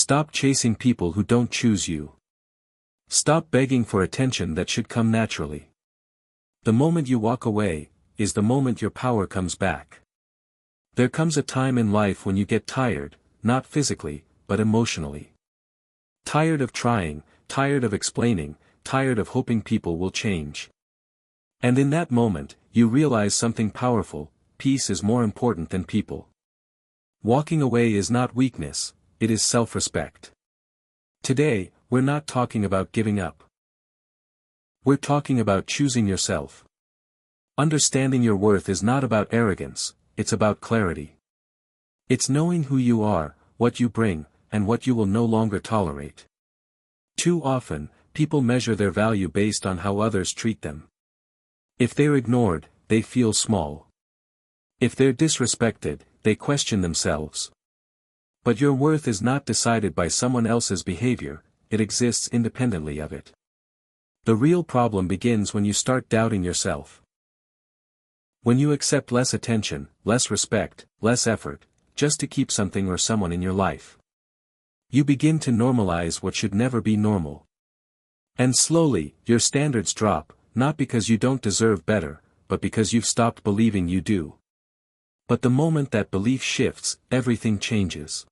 Stop chasing people who don't choose you. Stop begging for attention that should come naturally. The moment you walk away, is the moment your power comes back. There comes a time in life when you get tired, not physically, but emotionally. Tired of trying, tired of explaining, tired of hoping people will change. And in that moment, you realize something powerful: peace is more important than people. Walking away is not weakness, it is self-respect. Today, we're not talking about giving up. We're talking about choosing yourself. Understanding your worth is not about arrogance, it's about clarity. It's knowing who you are, what you bring, and what you will no longer tolerate. Too often, people measure their value based on how others treat them. If they're ignored, they feel small. If they're disrespected, they question themselves. But your worth is not decided by someone else's behavior, it exists independently of it. The real problem begins when you start doubting yourself. When you accept less attention, less respect, less effort, just to keep something or someone in your life. You begin to normalize what should never be normal. And slowly, your standards drop, not because you don't deserve better, but because you've stopped believing you do. But the moment that belief shifts, everything changes.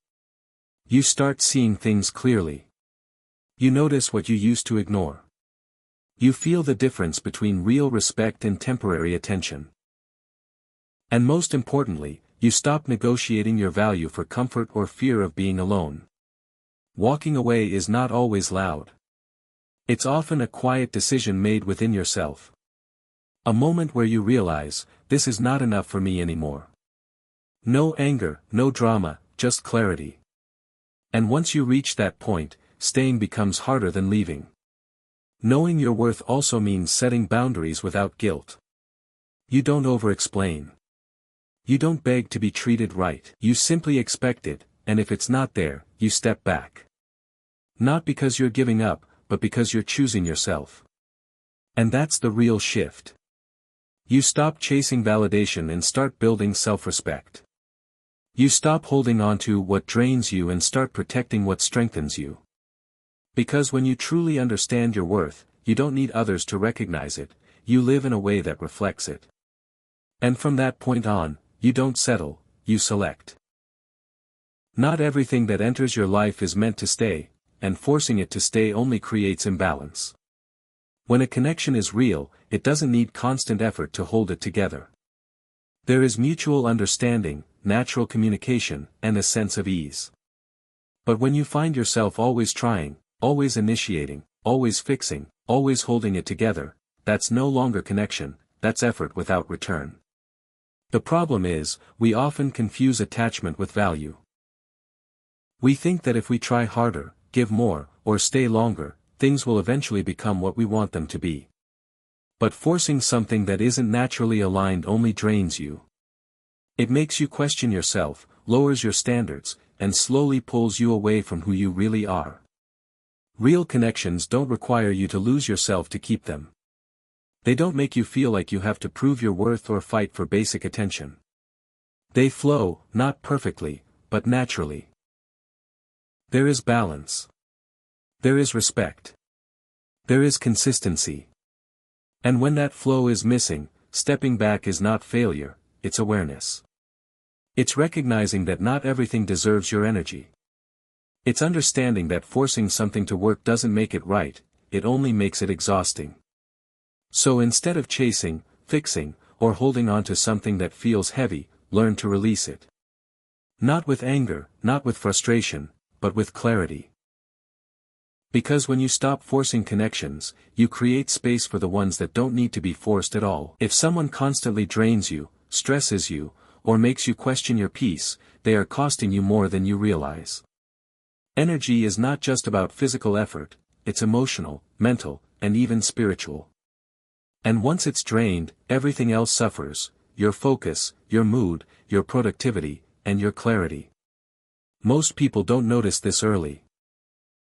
You start seeing things clearly. You notice what you used to ignore. You feel the difference between real respect and temporary attention. And most importantly, you stop negotiating your value for comfort or fear of being alone. Walking away is not always loud. It's often a quiet decision made within yourself. A moment where you realize, this is not enough for me anymore. No anger, no drama, just clarity. And once you reach that point, staying becomes harder than leaving. Knowing your worth also means setting boundaries without guilt. You don't over-explain. You don't beg to be treated right. You simply expect it, and if it's not there, you step back. Not because you're giving up, but because you're choosing yourself. And that's the real shift. You stop chasing validation and start building self-respect. You stop holding on to what drains you and start protecting what strengthens you. Because when you truly understand your worth, you don't need others to recognize it, you live in a way that reflects it. And from that point on, you don't settle, you select. Not everything that enters your life is meant to stay, and forcing it to stay only creates imbalance. When a connection is real, it doesn't need constant effort to hold it together. There is mutual understanding, natural communication, and a sense of ease. But when you find yourself always trying, always initiating, always fixing, always holding it together, that's no longer connection, that's effort without return. The problem is, we often confuse attachment with value. We think that if we try harder, give more, or stay longer, things will eventually become what we want them to be. But forcing something that isn't naturally aligned only drains you. It makes you question yourself, lowers your standards, and slowly pulls you away from who you really are. Real connections don't require you to lose yourself to keep them. They don't make you feel like you have to prove your worth or fight for basic attention. They flow, not perfectly, but naturally. There is balance. There is respect. There is consistency. And when that flow is missing, stepping back is not failure, it's awareness. It's recognizing that not everything deserves your energy. It's understanding that forcing something to work doesn't make it right, it only makes it exhausting. So instead of chasing, fixing, or holding on to something that feels heavy, learn to release it. Not with anger, not with frustration, but with clarity. Because when you stop forcing connections, you create space for the ones that don't need to be forced at all. If someone constantly drains you, stresses you, or makes you question your peace, they are costing you more than you realize. Energy is not just about physical effort, it's emotional, mental, and even spiritual. And once it's drained, everything else suffers, your focus, your mood, your productivity, and your clarity. Most people don't notice this early.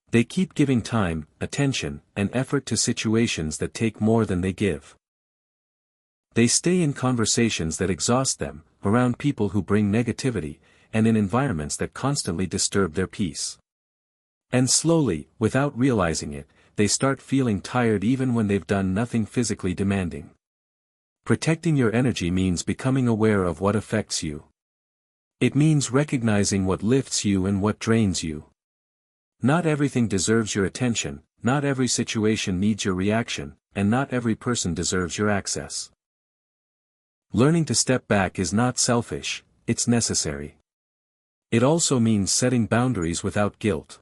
They keep giving time, attention, and effort to situations that take more than they give. They stay in conversations that exhaust them, around people who bring negativity, and in environments that constantly disturb their peace. And slowly, without realizing it, they start feeling tired even when they've done nothing physically demanding. Protecting your energy means becoming aware of what affects you. It means recognizing what lifts you and what drains you. Not everything deserves your attention, not every situation needs your reaction, and not every person deserves your access. Learning to step back is not selfish, it's necessary. It also means setting boundaries without guilt.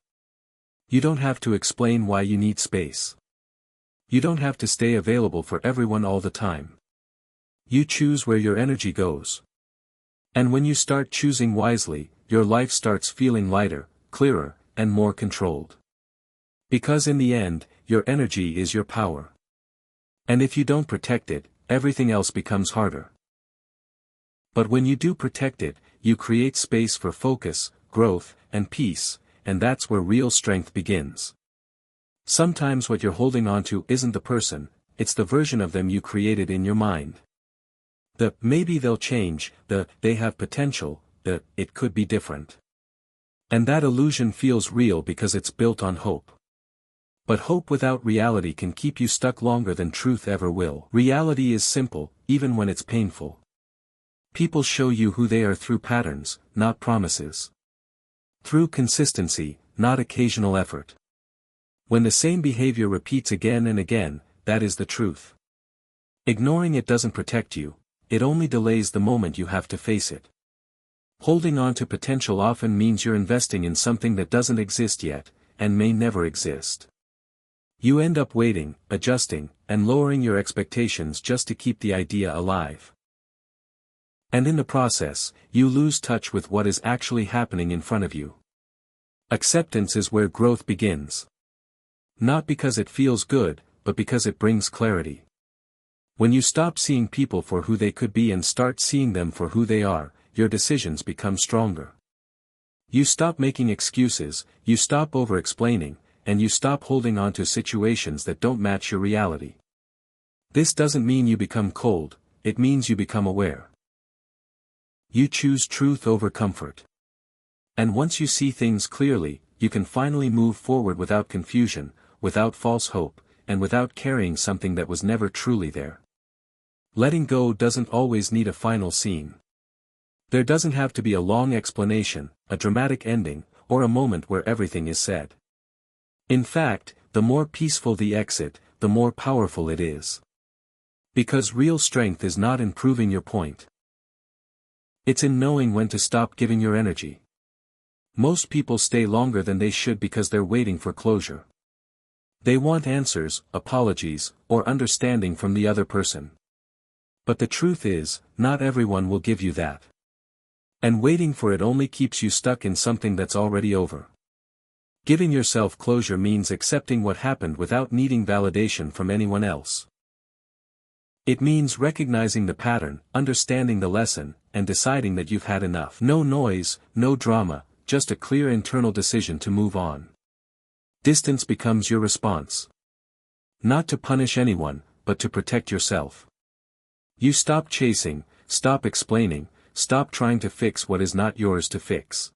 You don't have to explain why you need space. You don't have to stay available for everyone all the time. You choose where your energy goes. And when you start choosing wisely, your life starts feeling lighter, clearer, and more controlled. Because in the end, your energy is your power. And if you don't protect it, everything else becomes harder. But when you do protect it, you create space for focus, growth, and peace, and that's where real strength begins. Sometimes what you're holding on to isn't the person, it's the version of them you created in your mind. The maybe they'll change, the they have potential, the it could be different. And that illusion feels real because it's built on hope. But hope without reality can keep you stuck longer than truth ever will. Reality is simple, even when it's painful. People show you who they are through patterns, not promises. Through consistency, not occasional effort. When the same behavior repeats again and again, that is the truth. Ignoring it doesn't protect you, it only delays the moment you have to face it. Holding on to potential often means you're investing in something that doesn't exist yet, and may never exist. You end up waiting, adjusting, and lowering your expectations just to keep the idea alive. And in the process, you lose touch with what is actually happening in front of you. Acceptance is where growth begins. Not because it feels good, but because it brings clarity. When you stop seeing people for who they could be and start seeing them for who they are, your decisions become stronger. You stop making excuses, you stop over-explaining, and you stop holding on to situations that don't match your reality. This doesn't mean you become cold, it means you become aware. You choose truth over comfort. And once you see things clearly, you can finally move forward without confusion, without false hope, and without carrying something that was never truly there. Letting go doesn't always need a final scene. There doesn't have to be a long explanation, a dramatic ending, or a moment where everything is said. In fact, the more peaceful the exit, the more powerful it is. Because real strength is not in proving your point. It's in knowing when to stop giving your energy. Most people stay longer than they should because they're waiting for closure. They want answers, apologies, or understanding from the other person. But the truth is, not everyone will give you that. And waiting for it only keeps you stuck in something that's already over. Giving yourself closure means accepting what happened without needing validation from anyone else. It means recognizing the pattern, understanding the lesson, and deciding that you've had enough. No noise, no drama, just a clear internal decision to move on. Distance becomes your response. Not to punish anyone, but to protect yourself. You stop chasing, stop explaining, stop trying to fix what is not yours to fix.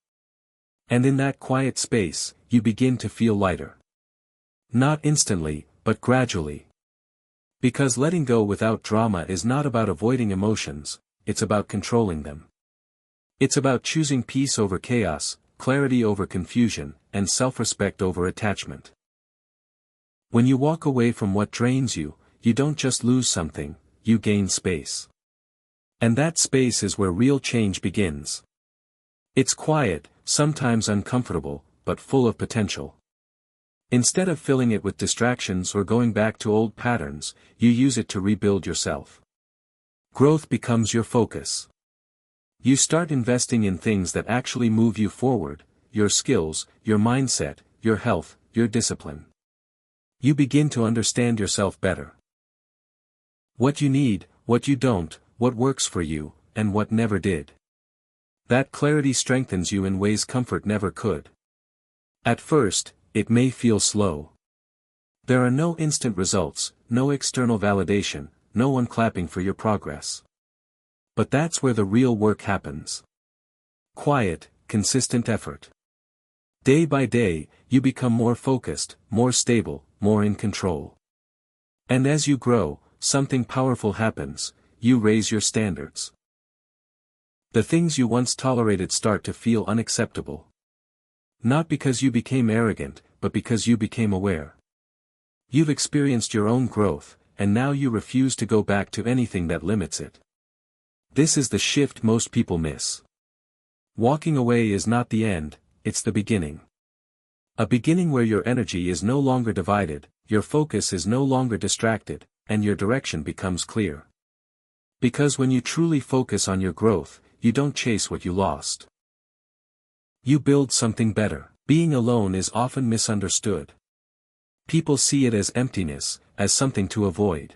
And in that quiet space, you begin to feel lighter. Not instantly, but gradually. Because letting go without drama is not about avoiding emotions, it's about controlling them. It's about choosing peace over chaos, clarity over confusion, and self-respect over attachment. When you walk away from what drains you, you don't just lose something, you gain space. And that space is where real change begins. It's quiet, sometimes uncomfortable, but full of potential. Instead of filling it with distractions or going back to old patterns, you use it to rebuild yourself. Growth becomes your focus. You start investing in things that actually move you forward, your skills, your mindset, your health, your discipline. You begin to understand yourself better. What you need, what you don't, what works for you, and what never did. That clarity strengthens you in ways comfort never could. At first, it may feel slow. There are no instant results, no external validation, no one clapping for your progress. But that's where the real work happens. Quiet, consistent effort. Day by day, you become more focused, more stable, more in control. And as you grow, something powerful happens: you raise your standards. The things you once tolerated start to feel unacceptable. Not because you became arrogant, but because you became aware. You've experienced your own growth, and now you refuse to go back to anything that limits it. This is the shift most people miss. Walking away is not the end, it's the beginning. A beginning where your energy is no longer divided, your focus is no longer distracted, and your direction becomes clear. Because when you truly focus on your growth, you don't chase what you lost. You build something better. Being alone is often misunderstood. People see it as emptiness, as something to avoid.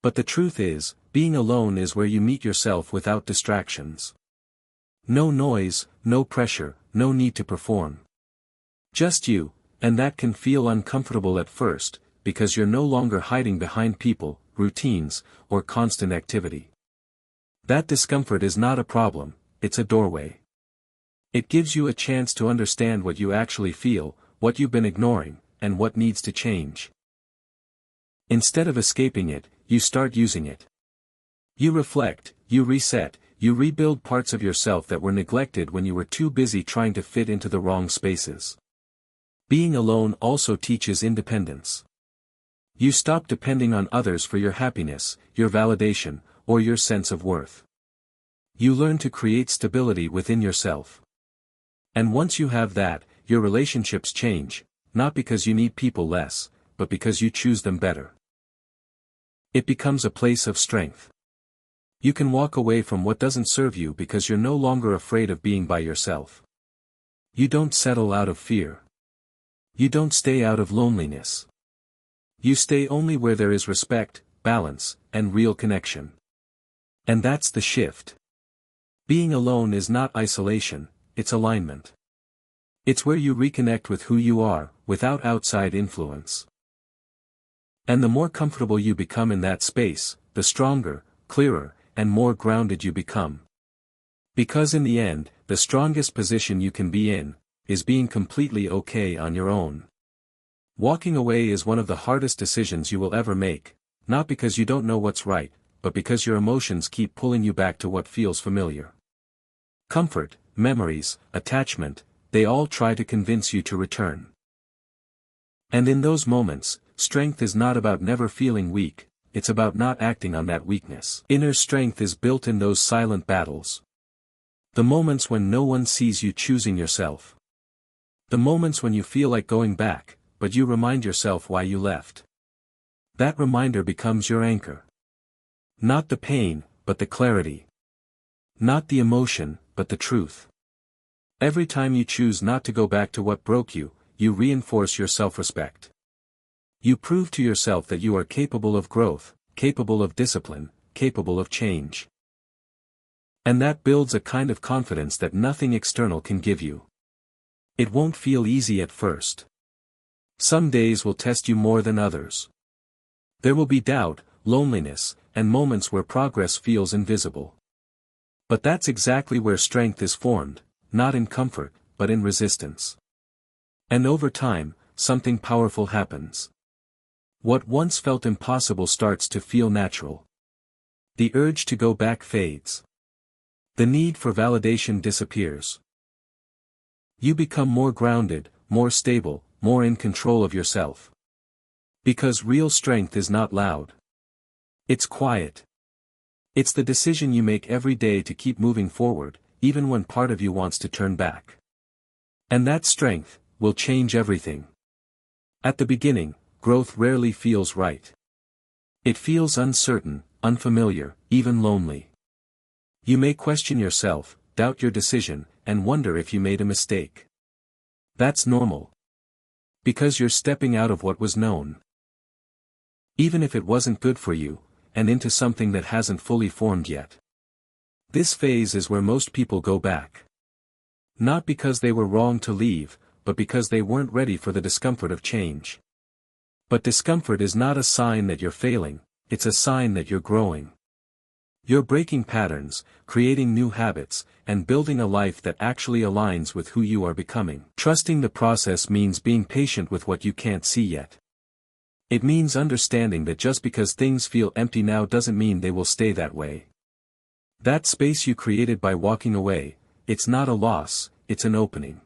But the truth is, being alone is where you meet yourself without distractions. No noise, no pressure, no need to perform. Just you, and that can feel uncomfortable at first, because you're no longer hiding behind people, routines, or constant activity. That discomfort is not a problem, it's a doorway. It gives you a chance to understand what you actually feel, what you've been ignoring, and what needs to change. Instead of escaping it, you start using it. You reflect, you reset, you rebuild parts of yourself that were neglected when you were too busy trying to fit into the wrong spaces. Being alone also teaches independence. You stop depending on others for your happiness, your validation, or your sense of worth. You learn to create stability within yourself. And once you have that, your relationships change, not because you need people less, but because you choose them better. It becomes a place of strength. You can walk away from what doesn't serve you because you're no longer afraid of being by yourself. You don't settle out of fear. You don't stay out of loneliness. You stay only where there is respect, balance, and real connection. And that's the shift. Being alone is not isolation, it's alignment. It's where you reconnect with who you are, without outside influence. And the more comfortable you become in that space, the stronger, clearer, and more grounded you become. Because in the end, the strongest position you can be in, is being completely okay on your own. Walking away is one of the hardest decisions you will ever make, not because you don't know what's right, but because your emotions keep pulling you back to what feels familiar. Comfort, memories, attachment, they all try to convince you to return. And in those moments, strength is not about never feeling weak, it's about not acting on that weakness. Inner strength is built in those silent battles. The moments when no one sees you choosing yourself. The moments when you feel like going back, but you remind yourself why you left. That reminder becomes your anchor. Not the pain, but the clarity. Not the emotion, but the truth. Every time you choose not to go back to what broke you, you reinforce your self-respect. You prove to yourself that you are capable of growth, capable of discipline, capable of change. And that builds a kind of confidence that nothing external can give you. It won't feel easy at first. Some days will test you more than others. There will be doubt, loneliness, and moments where progress feels invisible. But that's exactly where strength is formed, not in comfort, but in resistance. And over time, something powerful happens. What once felt impossible starts to feel natural. The urge to go back fades. The need for validation disappears. You become more grounded, more stable, more in control of yourself. Because real strength is not loud. It's quiet. It's the decision you make every day to keep moving forward, even when part of you wants to turn back. And that strength will change everything. At the beginning, growth rarely feels right. It feels uncertain, unfamiliar, even lonely. You may question yourself, doubt your decision, and wonder if you made a mistake. That's normal. Because you're stepping out of what was known. Even if it wasn't good for you, and into something that hasn't fully formed yet. This phase is where most people go back. Not because they were wrong to leave, but because they weren't ready for the discomfort of change. But discomfort is not a sign that you're failing, it's a sign that you're growing. You're breaking patterns, creating new habits, and building a life that actually aligns with who you are becoming. Trusting the process means being patient with what you can't see yet. It means understanding that just because things feel empty now doesn't mean they will stay that way. That space you created by walking away, it's not a loss, it's an opening.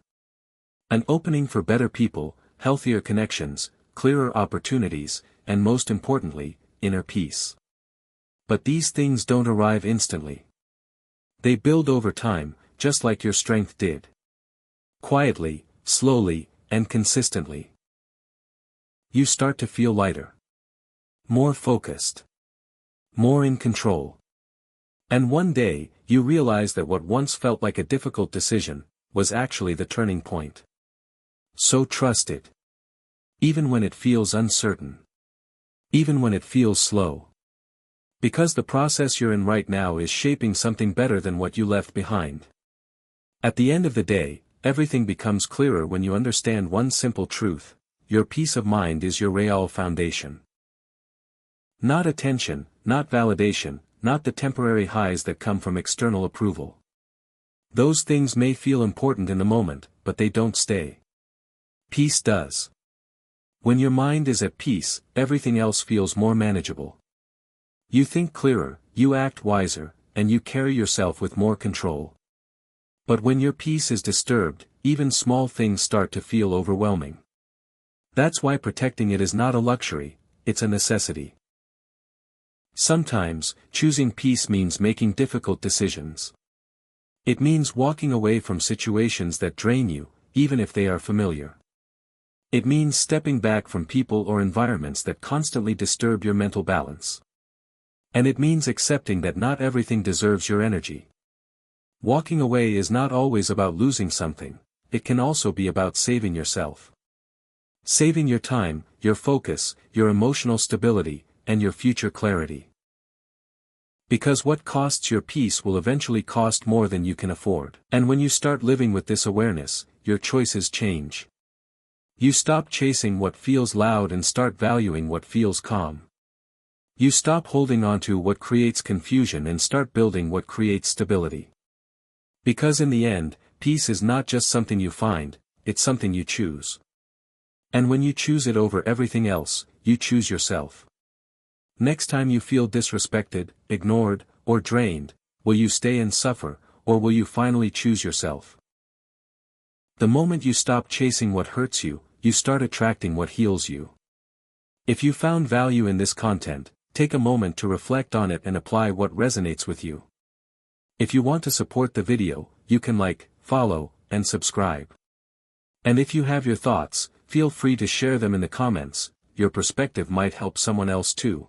An opening for better people, healthier connections, clearer opportunities, and most importantly, inner peace. But these things don't arrive instantly. They build over time, just like your strength did. Quietly, slowly, and consistently. You start to feel lighter. More focused. More in control. And one day, you realize that what once felt like a difficult decision, was actually the turning point. So trust it. Even when it feels uncertain. Even when it feels slow. Because the process you're in right now is shaping something better than what you left behind. At the end of the day, everything becomes clearer when you understand one simple truth: your peace of mind is your real foundation. Not attention, not validation, not the temporary highs that come from external approval. Those things may feel important in the moment, but they don't stay. Peace does. When your mind is at peace, everything else feels more manageable. You think clearer, you act wiser, and you carry yourself with more control. But when your peace is disturbed, even small things start to feel overwhelming. That's why protecting it is not a luxury, it's a necessity. Sometimes, choosing peace means making difficult decisions. It means walking away from situations that drain you, even if they are familiar. It means stepping back from people or environments that constantly disturb your mental balance. And it means accepting that not everything deserves your energy. Walking away is not always about losing something, it can also be about saving yourself. Saving your time, your focus, your emotional stability, and your future clarity. Because what costs your peace will eventually cost more than you can afford. And when you start living with this awareness, your choices change. You stop chasing what feels loud and start valuing what feels calm. You stop holding on to what creates confusion and start building what creates stability. Because in the end, peace is not just something you find, it's something you choose. And when you choose it over everything else, you choose yourself. Next time you feel disrespected, ignored, or drained, will you stay and suffer, or will you finally choose yourself? The moment you stop chasing what hurts you, you start attracting what heals you. If you found value in this content, take a moment to reflect on it and apply what resonates with you. If you want to support the video, you can like, follow, and subscribe. And if you have your thoughts, feel free to share them in the comments, your perspective might help someone else too.